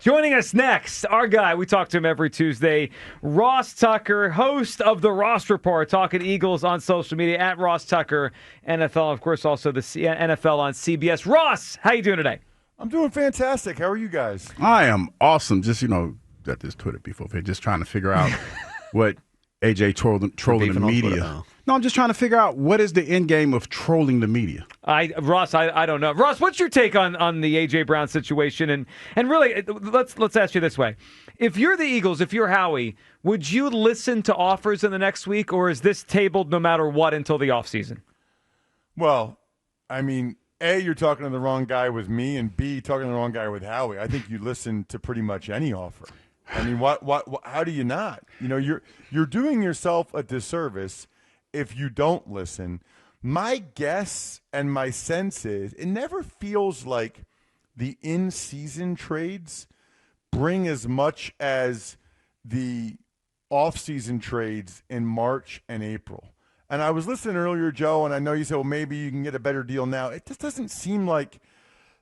Joining us next, our guy, we talk to him every Tuesday, Ross Tucker, host of the Ross Report, talking Eagles on social media, at Ross Tucker, NFL, of course, also the NFL on CBS. Ross, how you doing today? I'm doing fantastic. How are you guys? I am awesome. Just, got this Twitter before, just trying to figure out what AJ trolling the media. No, I'm just trying to figure out what is the end game of trolling the media. Ross, I don't know. Ross, what's your take on the A.J. Brown situation? And really, let's ask you this way. If you're the Eagles, if you're Howie, would you listen to offers in the next week, or is this tabled no matter what until the offseason? Well, I mean, A, you're talking to the wrong guy with me, and B, talking to the wrong guy with Howie. I think you listen to pretty much any offer. I mean, what how do you not? You're doing yourself a disservice if you don't listen. My guess and my sense is it never feels like the in-season trades bring as much as the off-season trades in March and April. And I was listening earlier, Joe, and I know you said, well, maybe you can get a better deal now. It just doesn't seem like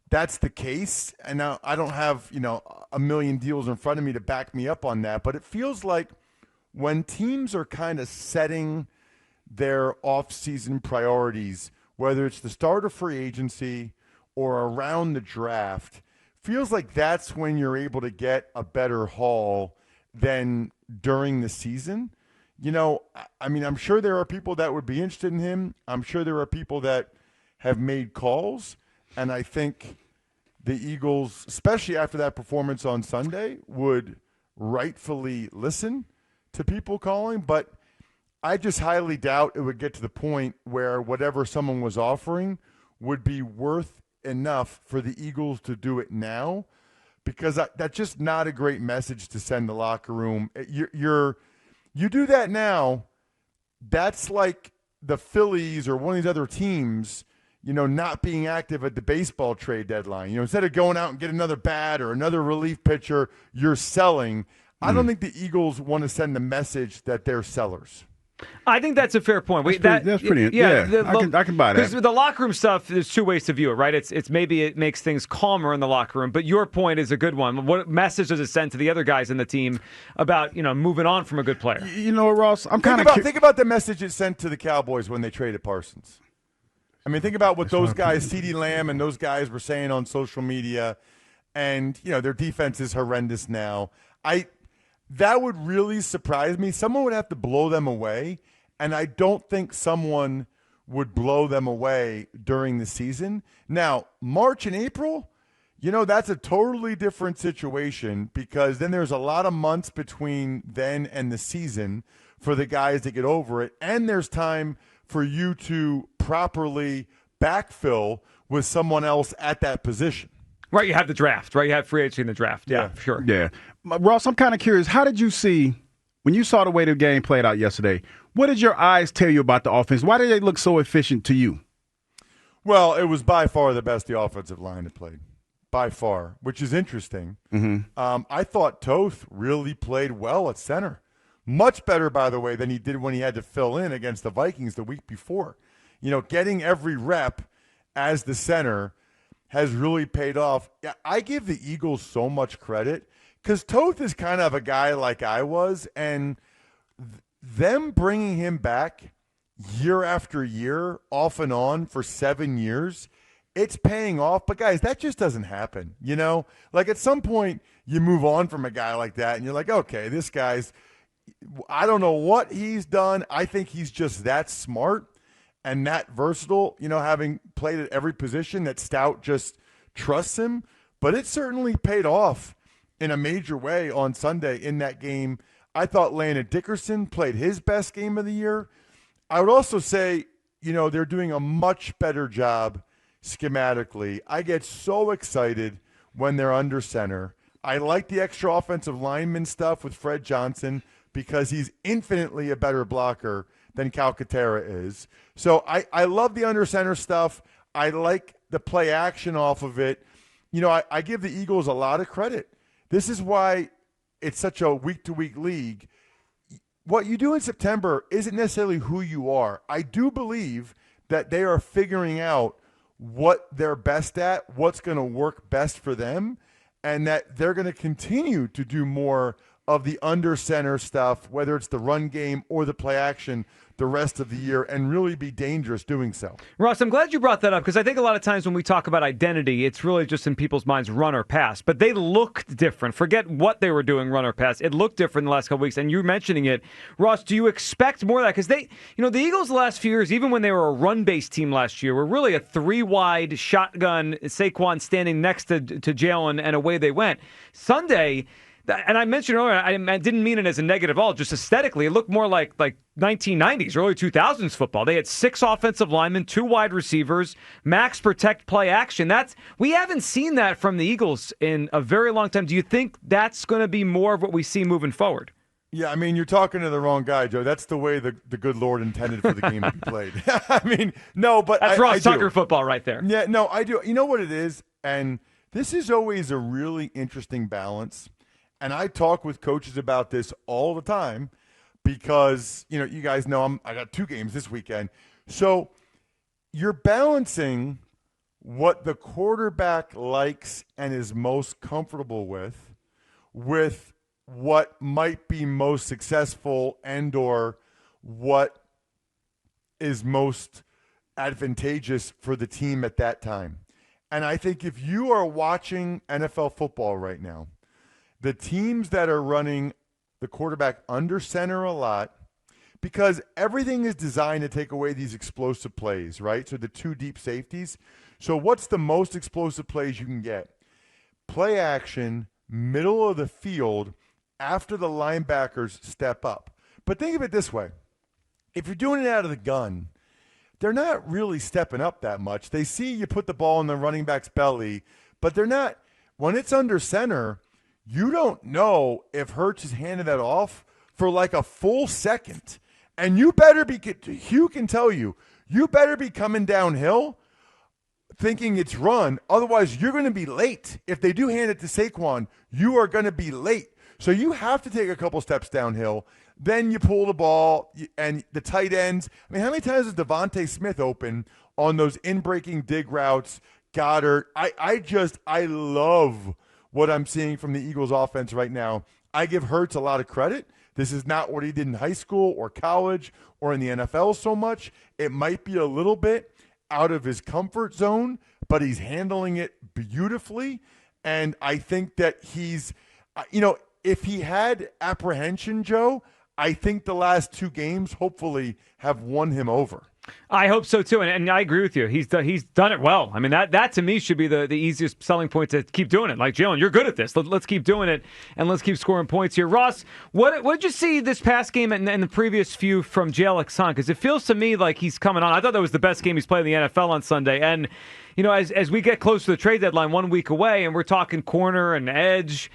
that's the case. And now I don't have, a million deals in front of me to back me up on that. But it feels like when teams are kind of setting their off-season priorities, whether it's the start of free agency or around the draft, feels like that's when you're able to get a better haul than during the season. I mean, I'm sure there are people that would be interested in him. I'm sure there are people that have made calls. And I think the Eagles, especially after that performance on Sunday, would rightfully listen to people calling. But I just highly doubt it would get to the point where whatever someone was offering would be worth enough for the Eagles to do it now, because that's just not a great message to send the locker room. You do that now, that's like the Phillies or one of these other teams, not being active at the baseball trade deadline. Instead of going out and get another bat or another relief pitcher, you're selling. I don't think the Eagles want to send the message that they're sellers. I think that's a fair point. That's pretty. I can buy that. Because the locker room stuff, there's two ways to view it, right? It's maybe it makes things calmer in the locker room, but your point is a good one. What message does it send to the other guys in the team about moving on from a good player? Ross, think about the message it sent to the Cowboys when they traded Parsons. I mean, think about what those guys, CeeDee Lamb and those guys, were saying on social media, and their defense is horrendous now. That would really surprise me. Someone would have to blow them away, and I don't think someone would blow them away during the season. Now, March and April, that's a totally different situation, because then there's a lot of months between then and the season for the guys to get over it, and there's time for you to properly backfill with someone else at that position. Right, you have the draft, right? You have free agency in the draft. Yeah, sure. Yeah. Ross, I'm kind of curious. How did you see, when you saw the way the game played out yesterday, what did your eyes tell you about the offense? Why did they look so efficient to you? Well, it was by far the best the offensive line had played. By far, which is interesting. Mm-hmm. I thought Toth really played well at center. Much better, by the way, than he did when he had to fill in against the Vikings the week before. Getting every rep as the center has really paid off. Yeah, I give the Eagles so much credit because Toth is kind of a guy like I was, and them bringing him back year after year, off and on for 7 years, it's paying off. But, guys, that just doesn't happen, Like, at some point, you move on from a guy like that, and you're like, okay, this guy's – I don't know what he's done. I think he's just that smart and that versatile, having played at every position, that Stout just trusts him. But it certainly paid off in a major way on Sunday in that game. I thought Landon Dickerson played his best game of the year. I would also say, they're doing a much better job schematically. I get so excited when they're under center. I like the extra offensive lineman stuff with Fred Johnson because he's infinitely a better blocker than Calcaterra is. So I love the under center stuff. I like the play action off of it. I give the Eagles a lot of credit. This is why it's such a week-to-week league. What you do in September isn't necessarily who you are. I do believe that they are figuring out what they're best at, what's going to work best for them. and that they're going to continue to do more of the under center stuff, whether it's the run game or the play action, the rest of the year, and really be dangerous doing so. Ross, I'm glad you brought that up because I think a lot of times when we talk about identity, it's really just in people's minds run or pass. But they looked different. Forget what they were doing, run or pass. It looked different in the last couple weeks, and you're mentioning it. Ross, do you expect more of that? Because the Eagles the last few years, even when they were a run-based team last year, were really a three-wide shotgun, Saquon standing next to Jalen, and away they went. Sunday, and I mentioned earlier, I didn't mean it as a negative at all. Just aesthetically, it looked more like 1990s, early 2000s football. They had 6 offensive linemen, 2 wide receivers, max protect, play action. We haven't seen that from the Eagles in a very long time. Do you think that's going to be more of what we see moving forward? Yeah, I mean, you're talking to the wrong guy, Joe. That's the way the good Lord intended for the game to be played. I mean, no, but that's Ross Tucker football right there. Yeah, no, I do. You know what it is? And this is always a really interesting balance. And I talk with coaches about this all the time because, you guys know I got 2 games this weekend. So you're balancing what the quarterback likes and is most comfortable with what might be most successful and or what is most advantageous for the team at that time. And I think if you are watching NFL football right now, the teams that are running the quarterback under center a lot, because everything is designed to take away these explosive plays, right? So the 2 deep safeties. So what's the most explosive plays you can get? Play action, middle of the field, after the linebackers step up. But think of it this way. If you're doing it out of the gun, they're not really stepping up that much. They see you put the ball in the running back's belly, but they're not. When it's under center, you don't know if Hurts is handing that off for like a full second. And you better be, Hugh can tell you, you better be coming downhill thinking it's run. Otherwise, you're going to be late. If they do hand it to Saquon, you are going to be late. So you have to take a couple steps downhill. Then you pull the ball and the tight ends. I mean, how many times is Devontae Smith open on those in-breaking dig routes? Goddard. I love what I'm seeing from the Eagles offense right now. I give Hurts a lot of credit. This is not what he did in high school or college or in the NFL so much. It might be a little bit out of his comfort zone, but he's handling it beautifully. And I think that he's, if he had apprehension, Joe, I think the last 2 games hopefully have won him over. I hope so too, and I agree with you. He's done it well. I mean, that to me should be the easiest selling point to keep doing it. Like, Jalen, you're good at this. Let's keep doing it, and let's keep scoring points here. Ross, what did you see this past game and the previous few from Jalen Hunt? Because it feels to me like he's coming on. I thought that was the best game he's played in the NFL on Sunday. And as we get close to the trade deadline, 1 week away, and we're talking corner and edge,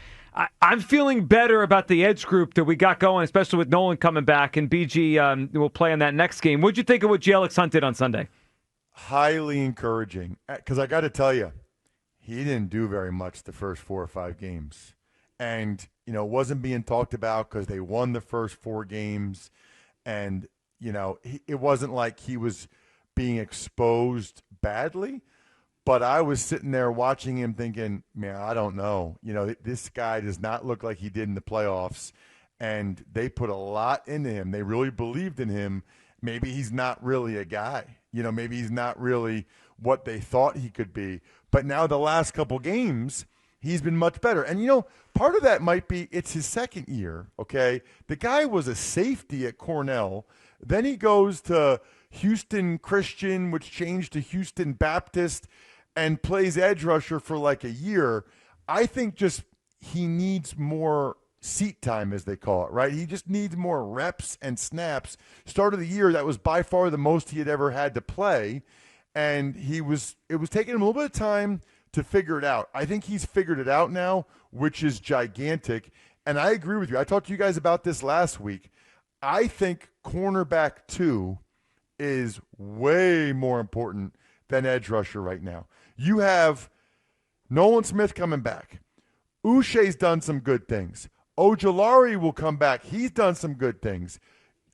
I'm feeling better about the edge group that we got going, especially with Nolan coming back, and BG will play in that next game. What'd you think of what Jalen Hunt did on Sunday? Highly encouraging, because I got to tell you, he didn't do very much the first 4 or 5 games. And, wasn't being talked about because they won the first 4 games. And, it wasn't like he was being exposed badly. But I was sitting there watching him thinking, man, I don't know. This guy does not look like he did in the playoffs. And they put a lot into him. They really believed in him. Maybe he's not really a guy. Maybe he's not really what they thought he could be. But now the last couple games, he's been much better. And, part of that might be it's his second year, okay? The guy was a safety at Cornell. Then he goes to Houston Christian, which changed to Houston Baptist, and plays edge rusher for like a year. I think just he needs more seat time, as they call it, right? He just needs more reps and snaps. Start of the year, that was by far the most he had ever had to play, and it was taking him a little bit of time to figure it out. I think he's figured it out now, which is gigantic, and I agree with you. I talked to you guys about this last week. I think cornerback 2 is way more important than edge rusher right now. You have Nolan Smith coming back. Uche's done some good things. Ojulari will come back. He's done some good things.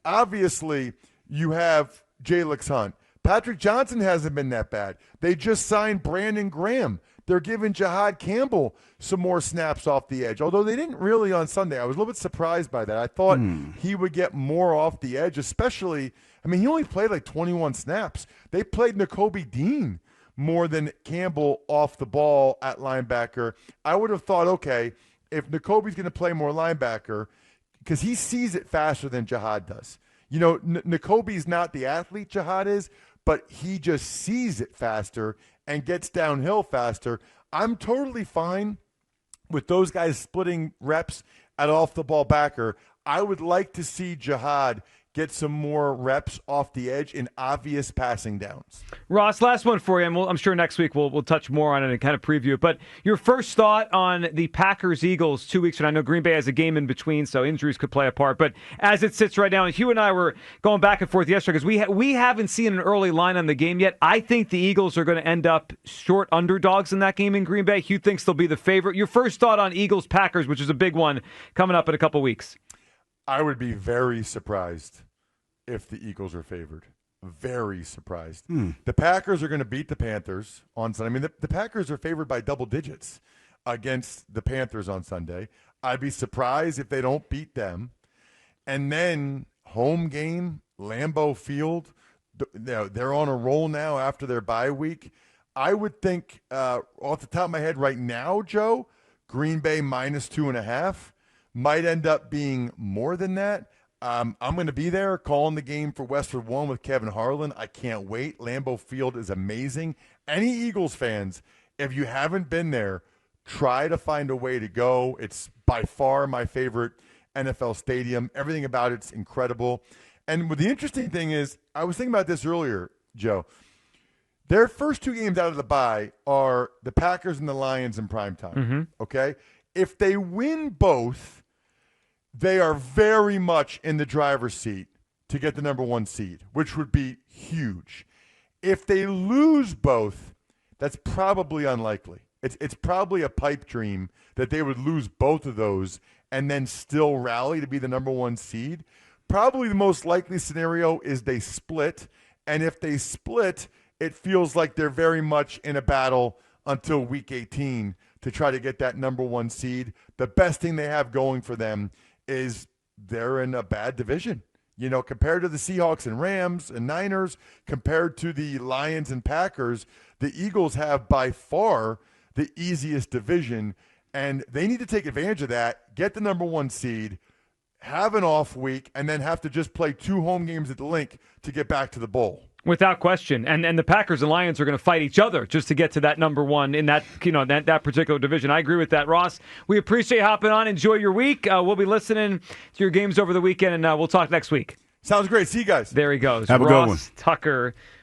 Obviously, you have Jalen Hunt. Patrick Johnson hasn't been that bad. They just signed Brandon Graham. they're giving Jihad Campbell some more snaps off the edge, although they didn't really on Sunday. I was a little bit surprised by that. I thought he would get more off the edge, especially, I mean, he only played like 21 snaps. They played Nakobe Dean more than Campbell off the ball at linebacker. I would have thought, okay, if Nakobe's going to play more linebacker, because he sees it faster than Jihad does. You know, Nakobe's not the athlete Jihad is, but he just sees it faster and gets downhill faster. I'm totally fine with those guys splitting reps at off-the-ball backer. I would like to see Jihad get some more reps off the edge in obvious passing downs. Ross, last one for you, and I'm sure next week we'll touch more on it and kind of preview it. But your first thought on the Packers-Eagles 2 weeks, and I know Green Bay has a game in between, so injuries could play a part. But as it sits right now, and Hugh and I were going back and forth yesterday because we haven't seen an early line on the game yet. I think the Eagles are going to end up short underdogs in that game in Green Bay. Hugh thinks they'll be the favorite. Your first thought on Eagles-Packers, which is a big one coming up in a couple weeks. I would be very surprised if the Eagles are favored. Very surprised. The Packers are going to beat the Panthers on Sunday. I mean, the Packers are favored by double digits against the Panthers on Sunday. I'd be surprised if they don't beat them. And then home game, Lambeau Field, they're on a roll now after their bye week. I would think, off the top of my head right now, Joe, Green Bay -2.5 might end up being more than that. I'm going to be there calling the game for Westwood One with Kevin Harlan. I can't wait. Lambeau Field is amazing. Any Eagles fans, if you haven't been there, try to find a way to go. It's by far my favorite NFL stadium. Everything about it's incredible. And the interesting thing is, I was thinking about this earlier, Joe. Their first two games out of the bye are the Packers and the Lions in primetime, okay? If they win both, they are very much in the driver's seat to get the number 1 seed, which would be huge. If they lose both, that's probably unlikely. It's probably a pipe dream that they would lose both of those and then still rally to be the number 1 seed. Probably the most likely scenario is they split, and if they split, it feels like they're very much in a battle until week 18 to try to get that number 1 seed. The best thing they have going for them is they're in a bad division. You know, compared to the Seahawks and Rams and Niners, compared to the Lions and Packers, the Eagles have by far the easiest division, and they need to take advantage of that, get the number 1 seed, have an off week, and then have to just play 2 home games at the Link to get back to the bowl. Without question. And the Packers and Lions are going to fight each other just to get to that number 1 in that, that particular division. I agree with that, Ross. We appreciate you hopping on. Enjoy your week. We'll be listening to your games over the weekend, and we'll talk next week. Sounds great. See you guys. There he goes. Have a good one. Ross Tucker.